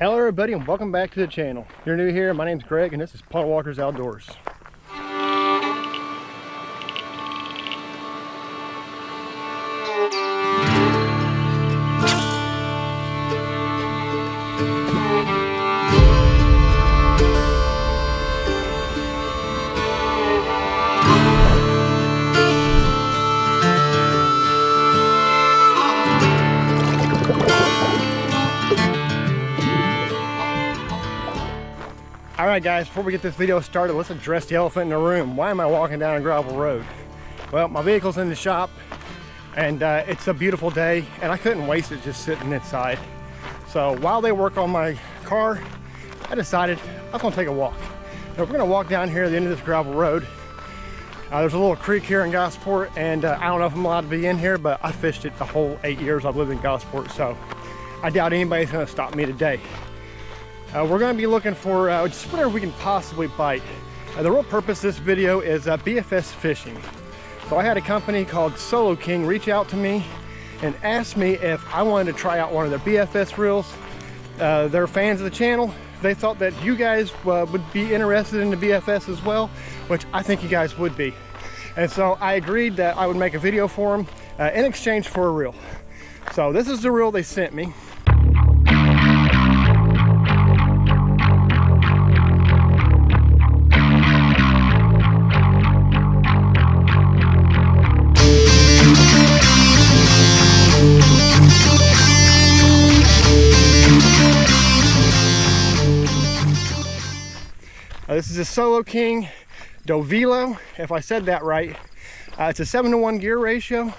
Hello everybody and welcome back to the channel. If you're new here, my name's Greg and this is Puddle Walkers Outdoors. Alright guys, before we get this video started, let's address the elephant in the room. Why am I walking down a gravel road? Well, my vehicle's in the shop and it's a beautiful day and I couldn't waste it just sitting inside. So while they work on my car, I decided I was going to take a walk. So we're going to walk down here at the end of this gravel road. There's a little creek here in Gosport and I don't know if I'm allowed to be in here, but I fished it the whole 8 years I've lived in Gosport, so I doubt anybody's going to stop me today. We're going to be looking for just whatever we can possibly bite. The real purpose of this video is BFS fishing. So I had a company called Solo King reach out to me and ask me if I wanted to try out one of their BFS reels. They're fans of the channel. They thought that you guys would be interested in the BFS as well, which I think you guys would be. And so I agreed that I would make a video for them in exchange for a reel. So this is the reel they sent me. This is a Solo King Dovilo, if I said that right. It's a 7-to-1 gear ratio.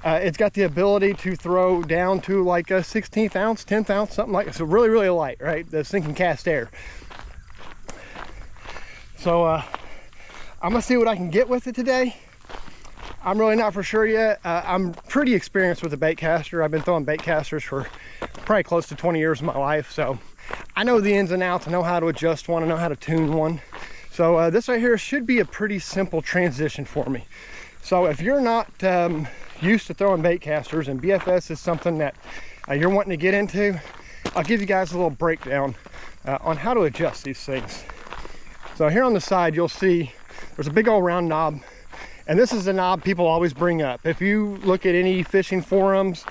It's got the ability to throw down to like a 16th ounce, 10th ounce, something like that. So really, really light, right? This thing can cast air. So I'm gonna see what I can get with it today. I'm really not for sure yet. I'm pretty experienced with a bait caster. I've been throwing bait casters for probably close to 20 years of my life. So I know the ins and outs. I know how to adjust one. I know how to tune one. So this right here should be a pretty simple transition for me. So if you're not used to throwing bait casters and BFS is something that you're wanting to get into, I'll give you guys a little breakdown on how to adjust these things. So here on the side, you'll see there's a big old round knob. And this is the knob people always bring up. If you look at any fishing forums,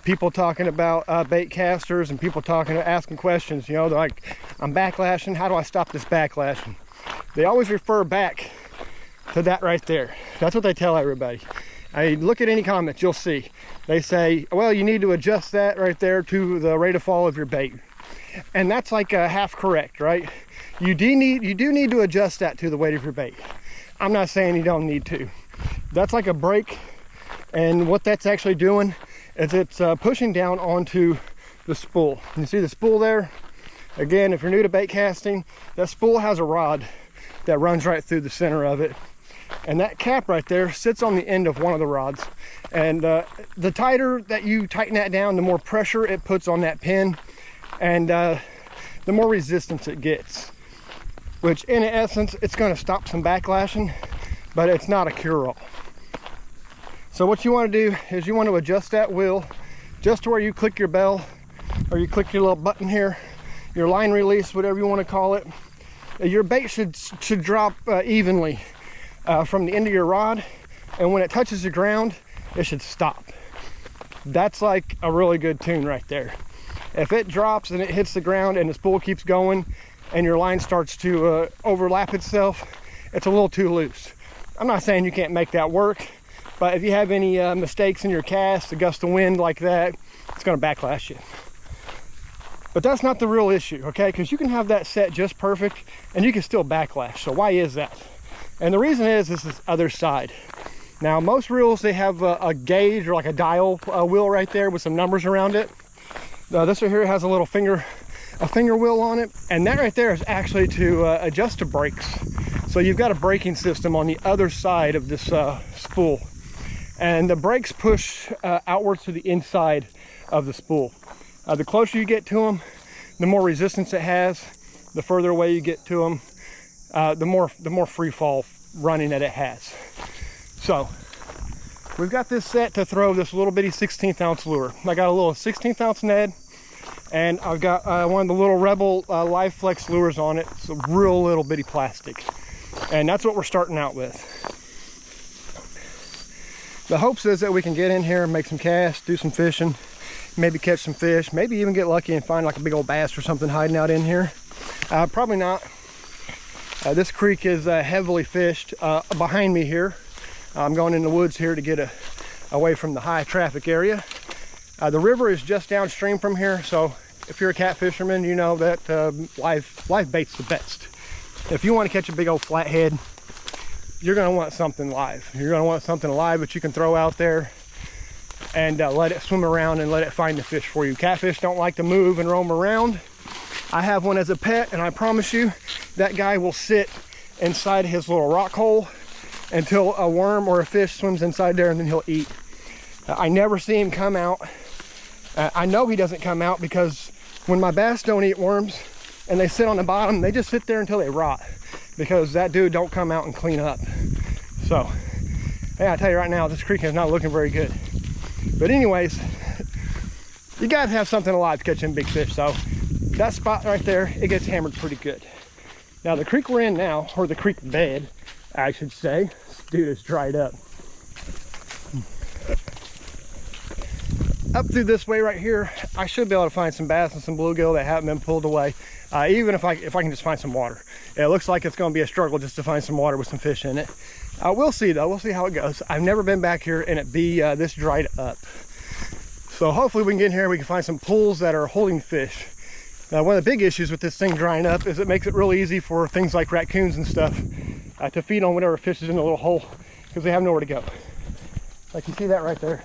people talking about bait casters and people asking questions, you know, they're like, I'm backlashing, how do I stop this backlashing? They always refer back to that right there. That's what they tell everybody. I mean, look at any comments, you'll see. They say, well, you need to adjust that right there to the rate of fall of your bait. And that's like half correct, right? You do need to adjust that to the weight of your bait. I'm not saying you don't need to. That's like a brake, and what that's actually doing is it's pushing down onto the spool. You see the spool there? Again, if you're new to bait casting, that spool has a rod that runs right through the center of it. And that cap right there sits on the end of one of the rods. And the tighter that you tighten that down, the more pressure it puts on that pin, and the more resistance it gets. Which in essence, it's going to stop some backlashing, but it's not a cure-all. So what you want to do is you want to adjust that wheel just to where you click your bell, or you click your little button here, your line release, whatever you want to call it. Your bait should drop evenly from the end of your rod, and when it touches the ground, it should stop. That's like a really good tune right there. If it drops and it hits the ground and the spool keeps going and your line starts to overlap itself, it's a little too loose. I'm not saying you can't make that work, but if you have any mistakes in your cast, a gust of wind like that, it's going to backlash you. But that's not the real issue, okay? Because you can have that set just perfect and you can still backlash. So why is that? And the reason is this other side. Now, most reels, they have a gauge or like a dial wheel right there with some numbers around it. This right here has a little finger wheel on it, and that right there is actually to adjust the brakes. So you've got a braking system on the other side of this spool, and the brakes push outwards to the inside of the spool. The closer you get to them, the more resistance it has. The further away you get to them, the more free fall running that it has. So we've got this set to throw this little bitty 16th ounce lure. I got a little 16th ounce Ned. And I've got one of the little Rebel Live Flex lures on it. It's a real little bitty plastic. And that's what we're starting out with. The hopes is that we can get in here and make some casts, do some fishing, maybe catch some fish, maybe even get lucky and find like a big old bass or something hiding out in here. Probably not. This creek is heavily fished behind me here. I'm going in the woods here to get away from the high traffic area. The river is just downstream from here, so if you're a cat fisherman, you know that live bait's the best. If you want to catch a big old flathead, you're going to want something live. You're going to want something alive that you can throw out there and let it swim around and let it find the fish for you. Catfish don't like to move and roam around. I have one as a pet, and I promise you that guy will sit inside his little rock hole until a worm or a fish swims inside there, and then he'll eat. I never see him come out. I know he doesn't come out because when my bass don't eat worms and they sit on the bottom, they just sit there until they rot, because that dude don't come out and clean up. So, yeah, I tell you right now, this creek is not looking very good. But anyways, you gotta have something alive to catch them big fish. So that spot right there, it gets hammered pretty good. Now the creek we're in now, or the creek bed, I should say, this dude is dried up. Up through this way right here, I should be able to find some bass and some bluegill that haven't been pulled away. Even if I can just find some water. It looks like it's going to be a struggle just to find some water with some fish in it. We'll see though, we'll see how it goes. I've never been back here and it be this dried up. So hopefully we can get in here and we can find some pools that are holding fish. Now one of the big issues with this thing drying up is it makes it really easy for things like raccoons and stuff to feed on whatever fish is in the little hole, because they have nowhere to go. Like you see that right there,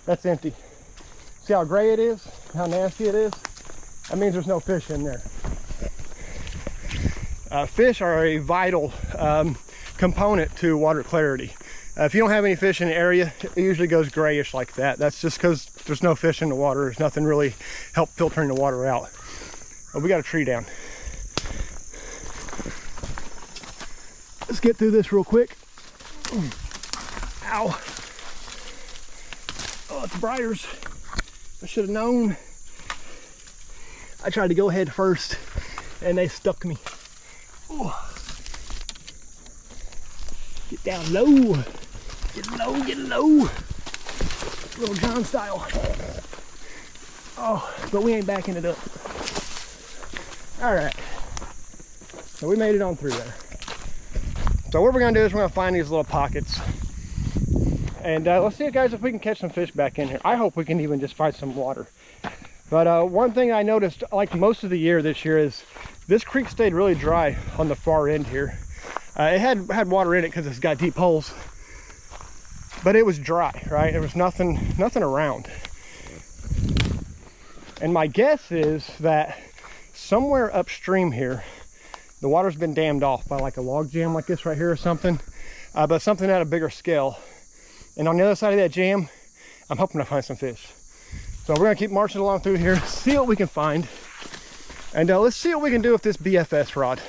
that's empty. See how gray it is, how nasty it is? That means there's no fish in there. Fish are a vital component to water clarity. If you don't have any fish in the area, it usually goes grayish like that. That's just because there's no fish in the water. There's nothing really help filtering the water out. But we got a tree down. Let's get through this real quick. Ow. Oh, it's briars. I should have known. I tried to go head first and they stuck me. Oh. Get down low. Get low, get low. Little John style. Oh, but we ain't backing it up. All right. So we made it on through there. So what we're gonna do is we're gonna find these little pockets. And let's see, guys, if we can catch some fish back in here. I hope we can even just find some water. But one thing I noticed, like most of the year this year, is this creek stayed really dry on the far end here. It had water in it because it's got deep holes, but it was dry, right? There was nothing around. And my guess is that somewhere upstream here, the water's been dammed off by like a log jam like this right here or something, but something at a bigger scale. And on the other side of that jam, I'm hoping to find some fish. So we're gonna keep marching along through here, see what we can find. And let's see what we can do with this BFS rod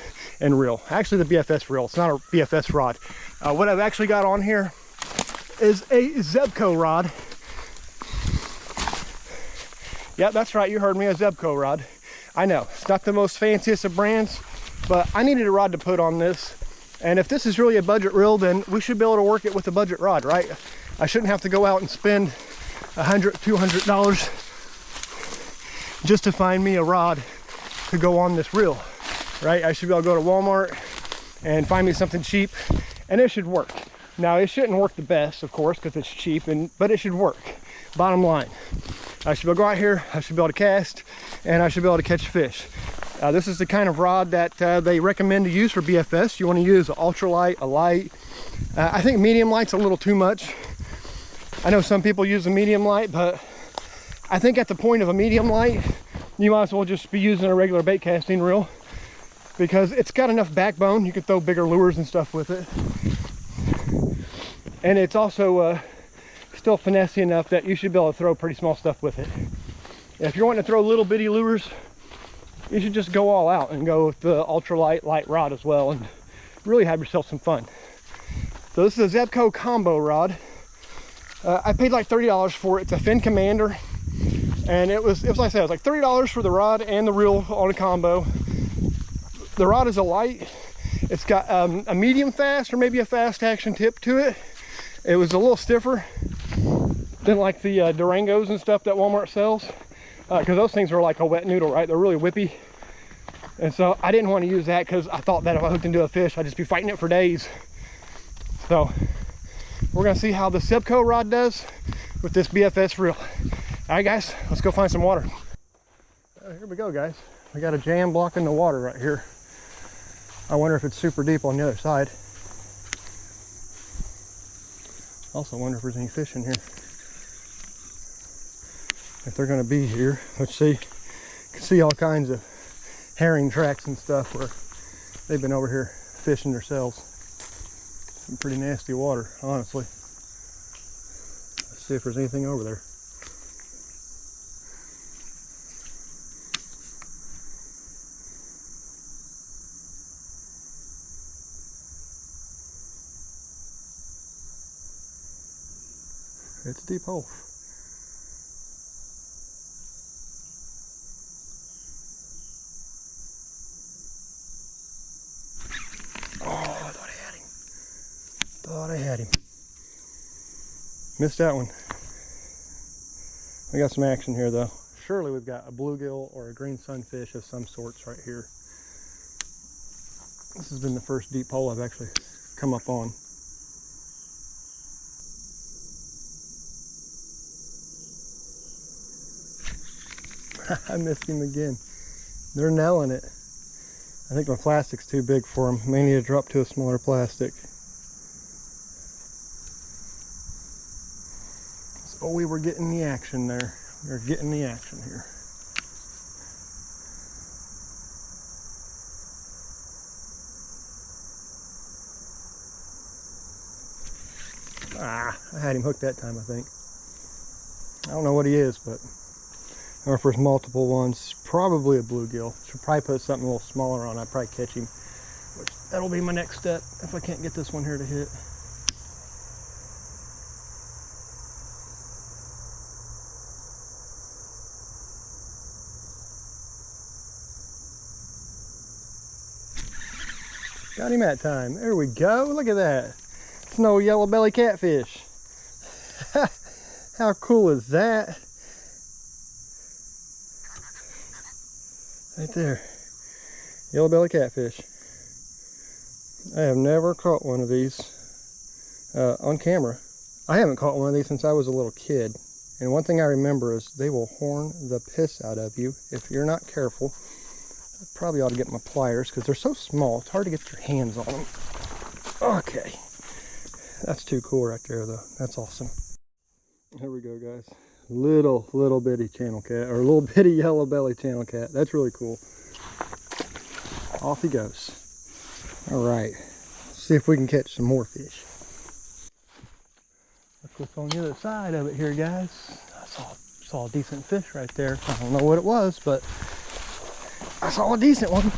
and reel. Actually the BFS reel, it's not a BFS rod. What I've actually got on here is a Zebco rod. Yeah, that's right, you heard me, a Zebco rod. I know, it's not the most fanciest of brands, but I needed a rod to put on this. And if this is really a budget reel, then we should be able to work it with a budget rod, right? I shouldn't have to go out and spend $100, $200 just to find me a rod to go on this reel, right? I should be able to go to Walmart and find me something cheap, and it should work. Now, it shouldn't work the best, of course, because it's cheap, but it should work. Bottom line, I should be able to go out here, I should be able to cast, and I should be able to catch fish. This is the kind of rod that they recommend to use for BFS. You want to use an ultralight, a light. I think medium light's a little too much. I know some people use a medium light, but I think at the point of a medium light, you might as well just be using a regular bait casting reel, because it's got enough backbone. You can throw bigger lures and stuff with it. And it's also still finessey enough that you should be able to throw pretty small stuff with it. If you're wanting to throw little bitty lures, you should just go all out and go with the ultralight light rod as well and really have yourself some fun. So this is a Zebco combo rod. I paid like $30 for it. It's a Fin Commander. And it was like I said, it was like $30 for the rod and the reel on a combo. The rod is a light. It's got a medium fast or maybe a fast action tip to it. It was a little stiffer than like the Durangos and stuff that Walmart sells, because those things are like a wet noodle, right? They're really whippy. And so I didn't want to use that because I thought that if I hooked into a fish, I'd just be fighting it for days. So we're gonna see how the Sebco rod does with this BFS reel. All right, guys, let's go find some water. Here we go, guys. We got a jam blocking the water right here. I wonder if it's super deep on the other side. Also wonder if there's any fish in here. If they're gonna be here, let's see. You can see all kinds of herring tracks and stuff where they've been over here fishing themselves. Some pretty nasty water, honestly. Let's see if there's anything over there. It's a deep hole. Oh, I thought I had him. Thought I had him. Missed that one. We got some action here though. Surely we've got a bluegill or a green sunfish of some sorts right here. This has been the first deep hole I've actually come up on. I missed him again. They're nailing it. I think my plastic's too big for them. May need to drop to a smaller plastic. So we were getting the action there. We were getting the action here. Ah, I had him hooked that time, I think. I don't know what he is, but or if there's multiple ones, probably a bluegill. Should probably put something a little smaller on. I'd probably catch him. Which that'll be my next step if I can't get this one here to hit. Got him that time. There we go. Look at that. It's no yellow belly catfish. How cool is that? Right there, yellow belly catfish. I have never caught one of these on camera. I haven't caught one of these since I was a little kid. And one thing I remember is they will horn the piss out of you if you're not careful. I probably ought to get my pliers because they're so small. It's hard to get your hands on them. Okay, that's too cool right there though. That's awesome. Here we go, guys. Little bitty channel cat, or little bitty yellow belly channel cat. That's really cool. Off he goes. All right, let's see if we can catch some more fish. Let's look on the other side of it here, guys. I saw a decent fish right there. I don't know what it was, but I saw a decent one.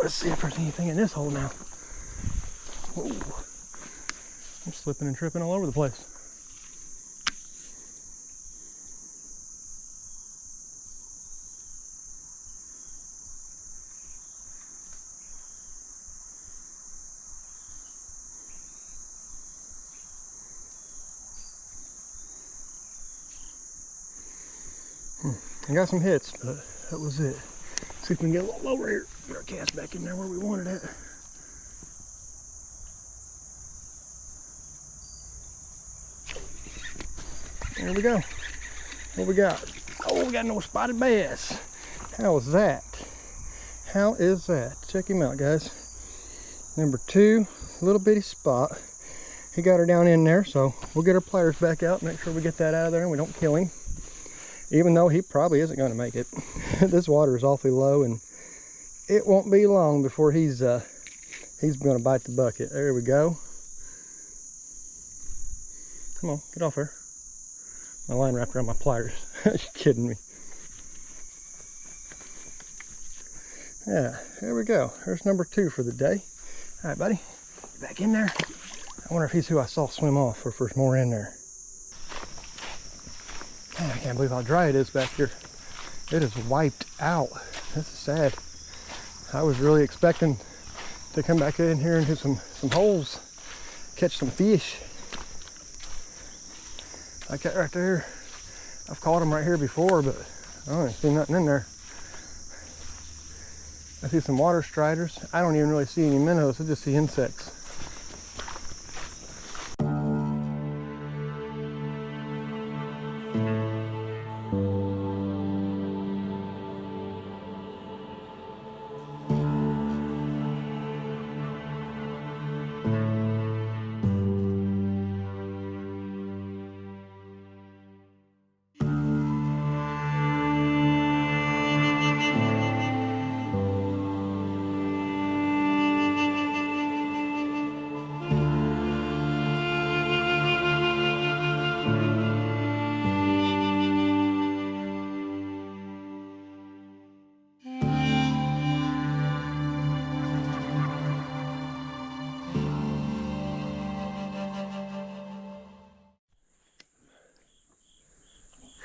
Let's see if there's anything in this hole now. Whoa. I'm slipping and tripping all over the place. I got some hits, but that was it. See if we can get a little lower here. Get our cast back in there where we wanted it. There we go. What we got? Oh, we got no spotted bass. How is that? How is that? Check him out, guys. Number 2, little bitty spot. He got her down in there, so we'll get our pliers back out, make sure we get that out of there and we don't kill him. Even though he probably isn't going to make it. This water is awfully low and it won't be long before he's going to bite the bucket. There we go. Come on, get off there. My line wrapped around my pliers. Are you kidding me? Yeah, there we go. There's number 2 for the day. All right, buddy, back in there. I wonder if he's who I saw swim off or if there's more in there. Can't believe how dry it is back here. It is wiped out. This is sad. I was really expecting to come back in here and do some holes, catch some fish. Like that right there. I've caught them right here before, but I don't see nothing in there. I see some water striders. I don't even really see any minnows. I just see insects.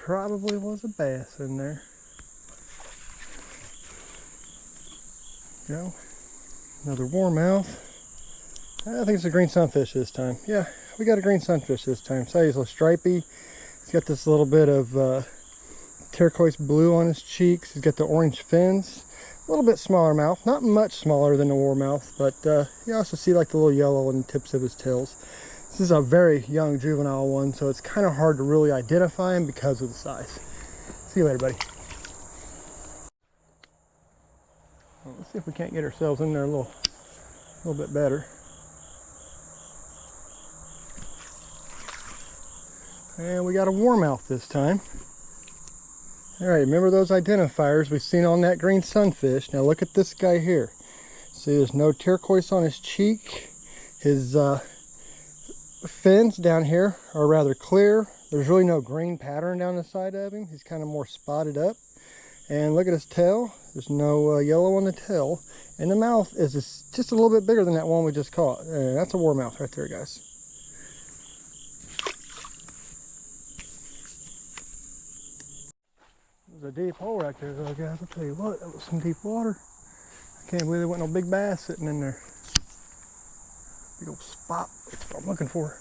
Probably was a bass in there. Go. Another warmouth. I think it's a green sunfish this time. Yeah, we got a green sunfish this time. So he's a little stripy. He's got this little bit of turquoise blue on his cheeks. He's got the orange fins. A little bit smaller mouth. Not much smaller than the warmouth, but you also see like the little yellow on the tips of his tails. This is a very young juvenile one, so it's kind of hard to really identify him because of the size. See you later, buddy. Well, let's see if we can't get ourselves in there a little bit better. And we got a warmouth this time. All right, remember those identifiers we've seen on that green sunfish. Now look at this guy here. See, there's no turquoise on his cheek. His fins down here are rather clear. There's really no green pattern down the side of him. He's kind of more spotted up. And look at his tail. There's no yellow on the tail. And the mouth is just a little bit bigger than that one we just caught. That's a warmouth right there, guys. There's a deep hole right there, though, guys. I'll tell you what, that was some deep water. I can't believe there wasn't no big bass sitting in there. Big old spot. That's what I'm looking for.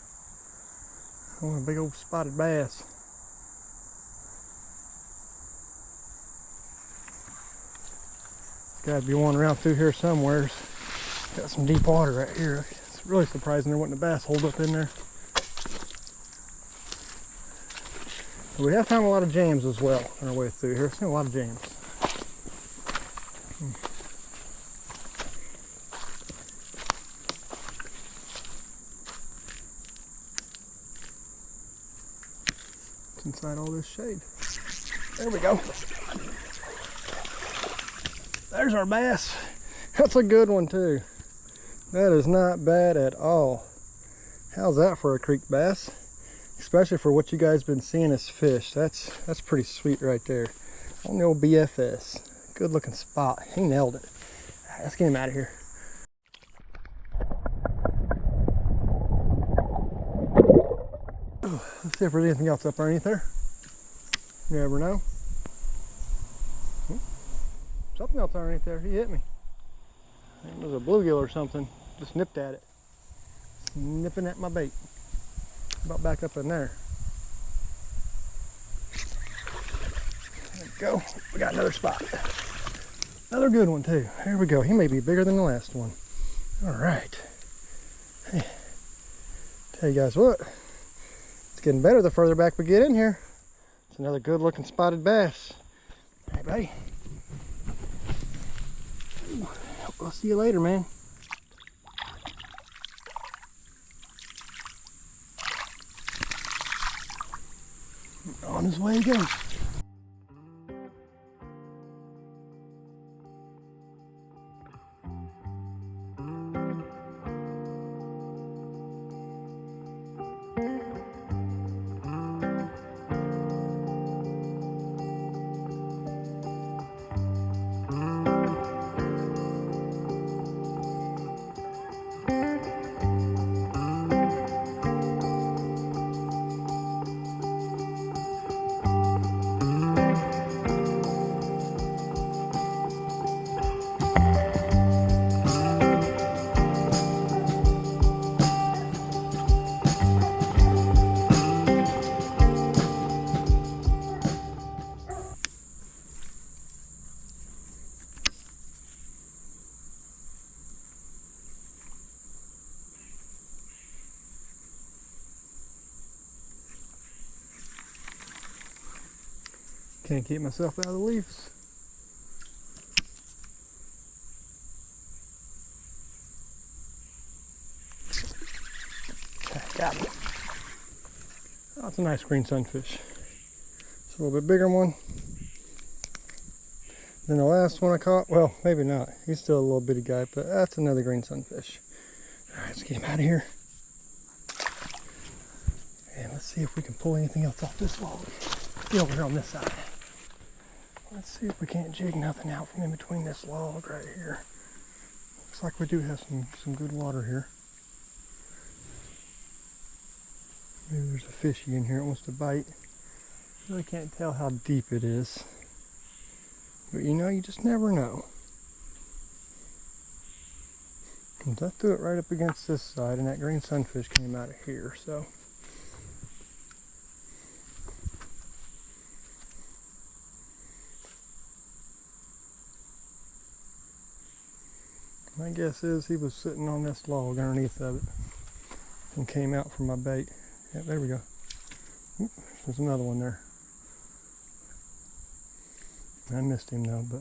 I want a big old spotted bass. There's got to be one around through here somewhere. Got some deep water right here. It's really surprising there wasn't a bass holed up in there. We have found a lot of jams as well on our way through here. Seen a lot of jams. Inside all this shade. There we go. There's our bass. That's a good one too. That is not bad at all. How's that for a creek bass? Especially for what you guys been seeing as fish. That's pretty sweet right there. On the old BFS. Good looking spot. He nailed it. All right, let's get him out of here. Let's see if there's anything else up underneath there. You never know. Something else underneath there. He hit me. I think it was a bluegill or something. Just nipped at it. Nipping at my bait. About back up in there. There we go. We got another spot. Another good one too. Here we go. He may be bigger than the last one. All right. Hey, tell you guys what. It's getting better the further back we get in here. It's another good looking spotted bass. Hey, buddy. I'll see you later, man. On his way again. Can't keep myself out of the leaves. Okay, got him. Oh, that's a nice green sunfish. It's a little bit bigger one than the last one I caught. Well, maybe not. He's still a little bitty guy, but that's another green sunfish. All right, let's get him out of here. And let's see if we can pull anything else off this log. Get over here on this side. Let's see if we can't jig nothing out from in between this log right here. Looks like we do have some good water here. Maybe there's a fishy in here that wants to bite. Really can't tell how deep it is. But you know, you just never know. And I threw it right up against this side and that green sunfish came out of here, so. My guess is he was sitting on this log underneath of it and came out from my bait. Yeah, there we go. Oop, there's another one there. I missed him though, but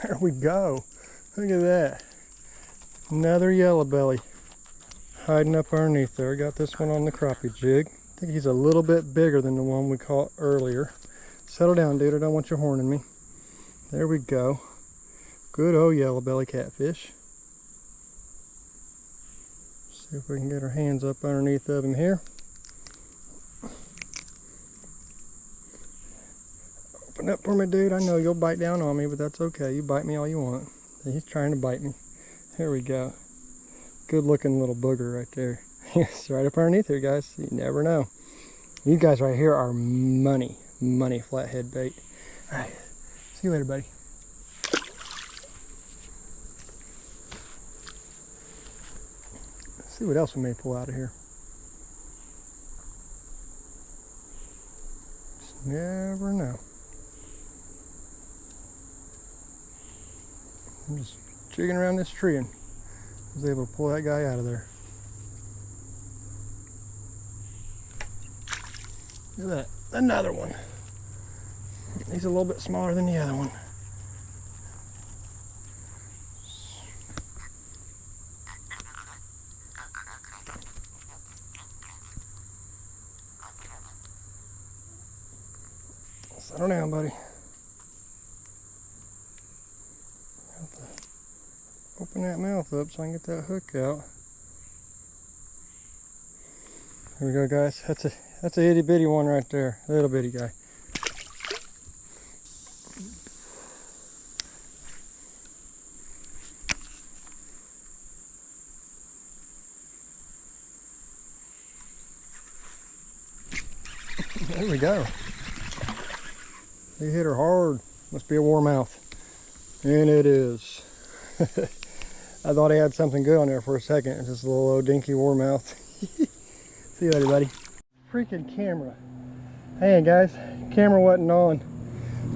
there we go. Look at that. Another yellow belly hiding up underneath there. Got this one on the crappie jig. I think he's a little bit bigger than the one we caught earlier. Settle down, dude. I don't want you horning me. There we go. Good old yellow belly catfish. See if we can get our hands up underneath of him here. Open up for me, dude. I know you'll bite down on me, but that's okay. You bite me all you want. He's trying to bite me. There we go. Good looking little booger right there. It's right up underneath here, guys. You never know. You guys right here are money flathead bait. All right. See you later, buddy. Let's see what else we may pull out of here. Just never know. I'm just jigging around this tree and was able to pull that guy out of there. Look at that, another one. He's a little bit smaller than the other one. Settle down, buddy. Have to open that mouth up so I can get that hook out. Here we go, guys. That's a itty bitty one right there. Little bitty guy. There we go. He hit her hard. Must be a warmouth. And it is. I thought he had something good on there for a second. It's just a little old dinky warmouth. See you later, buddy. Freaking camera. Hey guys, camera wasn't on.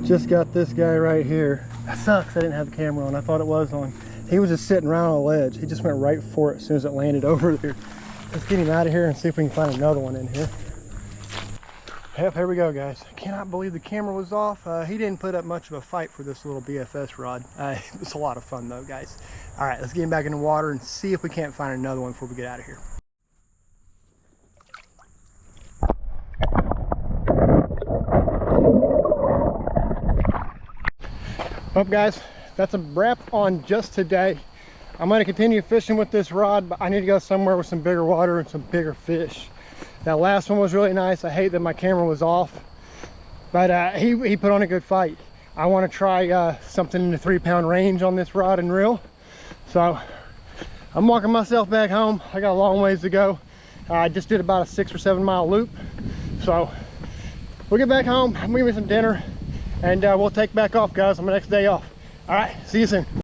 Just got this guy right here. That sucks, I didn't have the camera on. I thought it was on. He was just sitting around on a ledge. He just went right for it as soon as it landed over there. Let's get him out of here and see if we can find another one in here. Yep, here we go, guys. I cannot believe the camera was off. He didn't put up much of a fight for this little BFS rod. It was a lot of fun though, guys. All right, let's get him back in the water and see if we can't find another one before we get out of here. Well, guys, that's a wrap on just today. I'm going to continue fishing with this rod, but I need to go somewhere with some bigger water and some bigger fish. That last one was really nice. I hate that my camera was off, but he put on a good fight. I want to try something in the 3-pound range on this rod and reel. So I'm walking myself back home. I got a long ways to go. I just did about a 6 or 7 mile loop. So we'll get back home. I'm gonna give me some dinner and we'll take back off, guys, on my next day off. All right, see you soon.